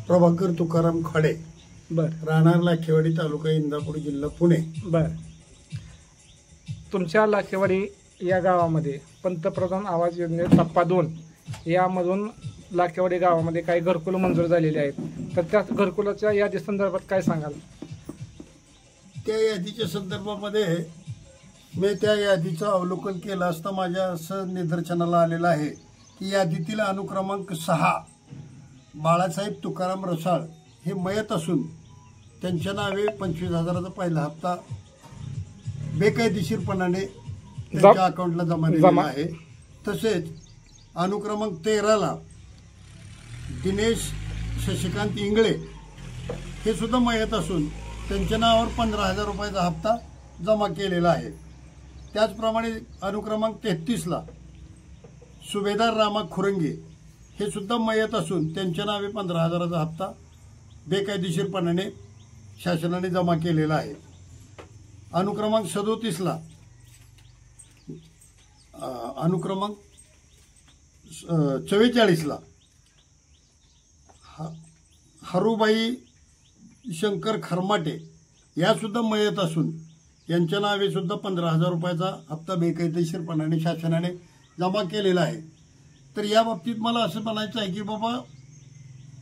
प्रभाकर तुकाराम खाडे, बर, राहणार लाखेवाडी, तालुका इंदापूर, जिल्हा पुणे. बर. तुमच्या लाखेवाडी या गावामध्ये पंतप्रधान आवास योजने टप्पा 2 यामधून लाखेवाडी गावामध्ये काही घरकुल मंजूर झालेली आहेत, तर त्या घरकुलाच्या यादी संदर्भात काय सांगाल? त्या यादीच्या संदर्भामध्ये मी त्या यादीचं अवलोकन केलं असता माझ्या असं निदर्शनाला आलेलं आहे की यादीतील अनुक्रमांक 6 बाळासाहेब तुकाराम रसाळ हे मयत असून त्यांच्या नावे 25,000चा पहिला हप्ता बेकायदेशीरपणाने त्यांच्या अकाउंटला जमा झालेला आहे. तसेच अनुक्रमांक 13ला दिनेश शशिकांत इंगळे हे सुद्धा मयत असून त्यांच्या नावावर 15,000 रुपयाचा हप्ता जमा केलेला आहे. त्याचप्रमाणे अनुक्रमांक 33ला सुभेदार रामा खुरंगे हे सुद्धा मयत असून त्यांच्या नावे 15,000चा हप्ता बेकायदेशीरपणाने शासनाने जमा केलेला आहे. अनुक्रमांक 37ला अनुक्रमांक 44ला हरुबाई शंकर खरमाटे या सुद्धा मयत असून यांच्या नावे सुद्धा 15,000 रुपयाचा हप्ता बेकायदेशीरपणाने शासनाने जमा केलेला आहे. तर या बाबतीत मला असं म्हणायचं आहे की बाबा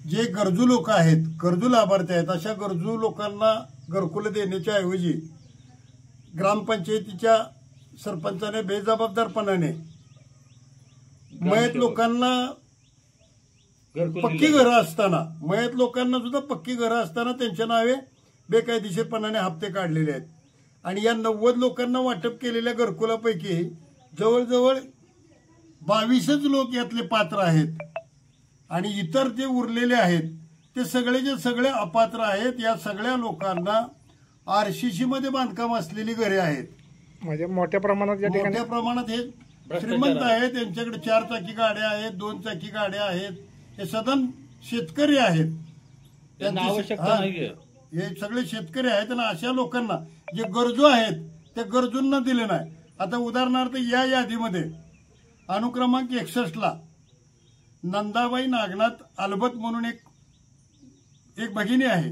जे गरजू लोक आहेत, गरजू लाभार्थी आहेत, अशा गरजू लोकांना घरकुलं देण्याच्या ऐवजी ग्रामपंचायतीच्या सरपंचाने बेजबाबदारपणाने मयत लोकांना पक्की घरं असताना पक्की घरं असताना त्यांच्या नावे बेकायदेशीरपणाने हप्ते काढलेले आहेत. आणि या 90 लोकांना वाटप केलेल्या घरकुलापैकी जवळजवळ 22च लोक यातले पात्र आहेत आणि इतर जे उरलेले आहेत ते सगळे अपात्र आहेत. या सगळ्या लोकांना आरसीसी मध्ये बांधकाम असलेली घरे आहेत. म्हणजे मोठ्या प्रमाणात हे श्रीमंत आहेत, त्यांच्याकडे 4 चाकी गाड्या आहेत, 2 चाकी गाड्या आहेत, हे सदन शेतकरी आहेत, हे सगळे शेतकरी आहेत. आणि अशा लोकांना जे गरजू आहेत त्या गरजूंना दिले नाही. आता उदाहरणार्थ या यादीमध्ये अनुक्रमांक 61ला नंदाबाई नागनाथ अलबत म्हणून एक भगिनी आहे.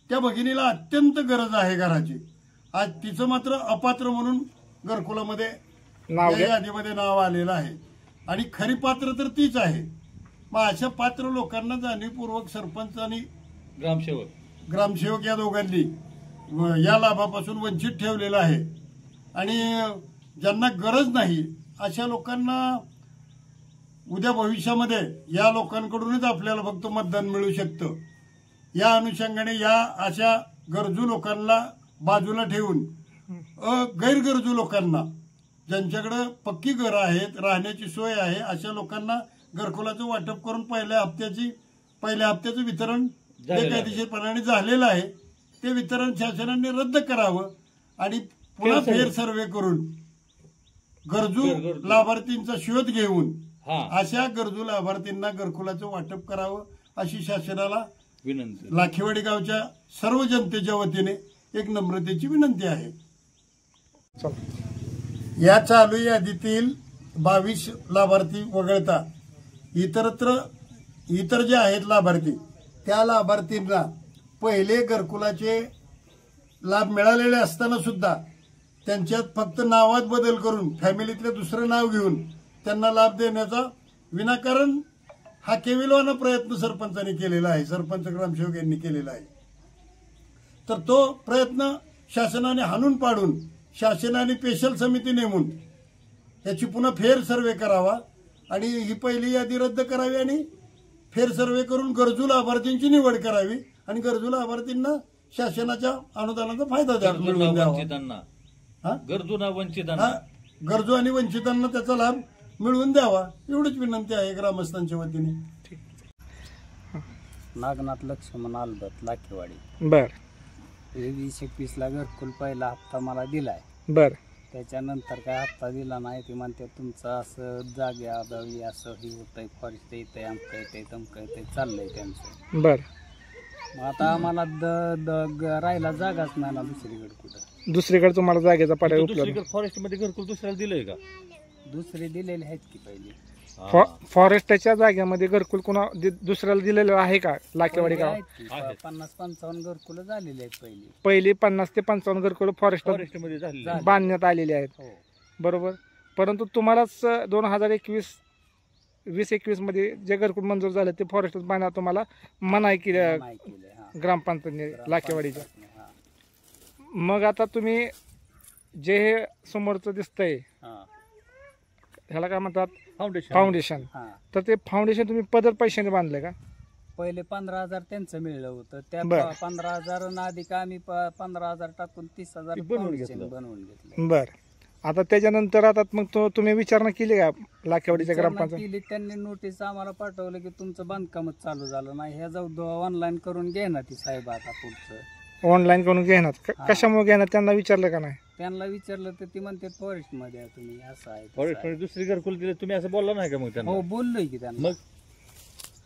त्या भगिनीला अत्यंत गरज आहे घराची. आज तिचं मात्र अपात्र म्हणून घरकुलामध्ये यादीमध्ये नाव आलेलं आहे आणि खरी पात्र तर तीच आहे. मग अशा पात्र लोकांना जाणीवपूर्वक सरपंच आणि ग्रामसेवक या दोघांनी या लाभापासून वंचित ठेवलेलं आहे. आणि ज्यांना गरज नाही अशा लोकांना उद्या भविष्यामध्ये या लोकांकडूनच आपल्याला फक्त मतदान मिळू शकतं. या अनुषंगाने या अशा गरजू लोकांना बाजूला ठेवून गैरगरजू लोकांना ज्यांच्याकडे पक्की घरं आहेत, राहण्याची सोय आहे, अशा लोकांना घरकुलाचं वाटप करून पहिल्या हप्त्याचं वितरण बेकायदेशीरपणाने झालेलं आहे. ते वितरण शासनाने रद्द करावं आणि पुन्हा फेर सर्वे करून गरजू लाभार्थींचा शोध घेऊन अशा गरजू लाभार्थींना घरकुलाचं वाटप करावं अशी शासनाला विनंती, लाखेवाडी गावच्या सर्व जनतेच्या वतीने एक नम्रतेची विनंती आहे. या चालू यादीतील 22 लाभार्थी वगळता इतर जे आहेत लाभार्थी त्या लाभार्थींना पहिले घरकुलाचे लाभ मिळालेले असताना सुद्धा त्यांच्यात फक्त नावात बदल करून फॅमिलीतलं दुसरं नाव घेऊन त्यांना लाभ देण्याचा विनाकारण हा केविलवाना प्रयत्न सरपंचांनी केलेला आहे, सरपंच ग्रामसेवक यांनी केलेला आहे. तर तो प्रयत्न शासनाने हाणून पाडून शासनाने स्पेशल समिती नेमून याची पुन्हा फेर सर्वे करावा आणि ही पहिली यादी रद्द करावी आणि फेर सर्वे करून गरजू लाभार्थींची निवड करावी आणि गरजू लाभार्थींना शासनाच्या अनुदानाचा फायदा मिळवून द्यावा. गरजू आणि वंचितांना त्याचा लाभ मिळवून द्यावा एवढीच विनंती आहे ग्रामस्थांच्या वतीने. नागनाथ लक्ष्मण अलबत लाखेवाडी. बर. 2021ला घरकुल पहिला हप्ता मला दिलाय. बर. त्याच्यानंतर काय हप्ता दिला नाही. ते म्हणते तुमचं असं जागे अभावी असं हे होतंय, फॉरेस्ट येतंय, अमकं येतंय, तमकं येतंय, चाललंय त्यांचं. बर. मग आता आम्हाला राहायला जागाच नाही ना दुसरीकडे कुठं. दुसरीकडे तुम्हाला जागेचा पर्याय उपलब्ध? फॉरेस्ट मध्ये घरकुल दुसऱ्याला दिलंय का? दुसरे दिलेले आहेत की पहिले. फॉरेस्टच्या जागेमध्ये घरकुल कुणा दुसऱ्याला दिलेलं आहे का लाखेवाडी गाव? 50-55 घरकुलं झालेली आहेत पहिली 50 ते 55 घरकुल फॉरेस्ट फॉरेस्टमध्ये झालेलं आहे. बांधण्यात आलेली आहेत, हो. बरोबर. परंतु तुम्हालाच 2021 मध्ये जे घरकुल मंजूर झालं ते फॉरेस्ट बांधण्यात तुम्हाला मनाई केली नाही केले, हा. ग्रामपंचायतने लाखेवाडीच्या. हा. मग आता तुम्ही जे हे समोरचं दिसतंय हा. ह्याला काय म्हणतात फाउंडेशन फाउंडेशन, हा. तर ते फाउंडेशन तुम्ही पदर पैशाने बांधले का? पहिले 15,000 त्यांचं मिळलं होतं, त्या बरं. 15,000 अधिक आम्ही 15,000 टाकून 30,000 ते बनवून फाउंडेशन घेतलं. बनवून घेतलं. बर. आता त्याच्यानंतर आता मग तुम्ही विचारणा केली का लाखेवाडीच्या विचारणा ग्रामपंचायत? केली, त्यांनी नोटीस आम्हाला पाठवलं की तुमचं बांधकामच चालू झालं नाही, ह्या जाऊ ऑनलाईन करून घे ना ती साहेब आता पुढचं. ऑनलाईन करून घेणार हा. कशामुळे घेणार त्यांना विचारलं का नाही? त्यांना विचारलं तर ती म्हणते फॉरेस्ट मध्ये आहे तुम्ही, असं आहे तसं फॉरेस्ट आहे. दुसरी घरकुल दिले तुम्ही असं बोलला नाही का मग त्यांना? हो, बोललोय की त्यांना. मग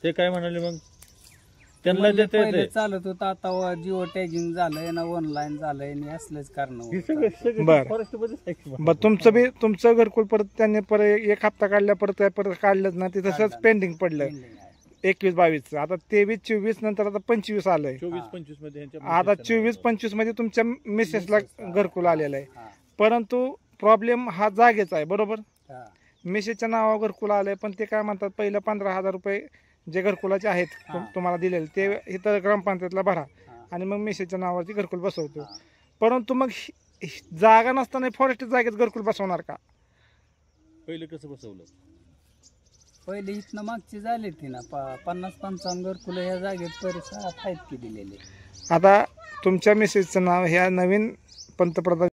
ते काय म्हणाले मग? त्यांना म्हणले देता पहिले येते चालत होतं, आता जिओ टॅगिंग झालंय ना, ऑनलाईन झालंय आणि असलेच कारण हे सगळं बरं. फॉरेस्ट मध्येच आहे की बर. तुमचं घरकुल परत त्यांनी परत 1 हप्ता काढल्या परत काढलंच ना, ते तसंच काढलं. पेंडिंग पडलं 21-22. आता 23-24 नंतर आता 25 आलंय. 24-25 मध्ये ह्यांच्या आता मिसेसचं नाव 24-25 मध्ये तुमच्या मिसेसला घरकुल आलेलं आहे. हा. परंतु प्रॉब्लेम हा जागेचा आहे, बरोबर. हा. मिसेसच्या नावावर घरकुल आलंय, पण ते काय म्हणतात पहिलं 15,000 रुपये जे घरकुलाचे आहेत हा. तुम्हाला दिलेले ते इथं ग्रामपंचायतला भरा हा. आणि मग मिसेसच्या नावावरती घरकुल बसवतो. हा. परंतु मग जागा नसताना फॉरेस्ट जागेत घरकुल बसवणार का? पहिलं कसं बसवलं? पहिले इथनं मागची झाली ती ना 50-55 घरकुलं ह्या जागेत परिसरात आहेत की दिलेले. आता तुमच्या मिसेसचं नाव ह्या नवीन पंतप्रधान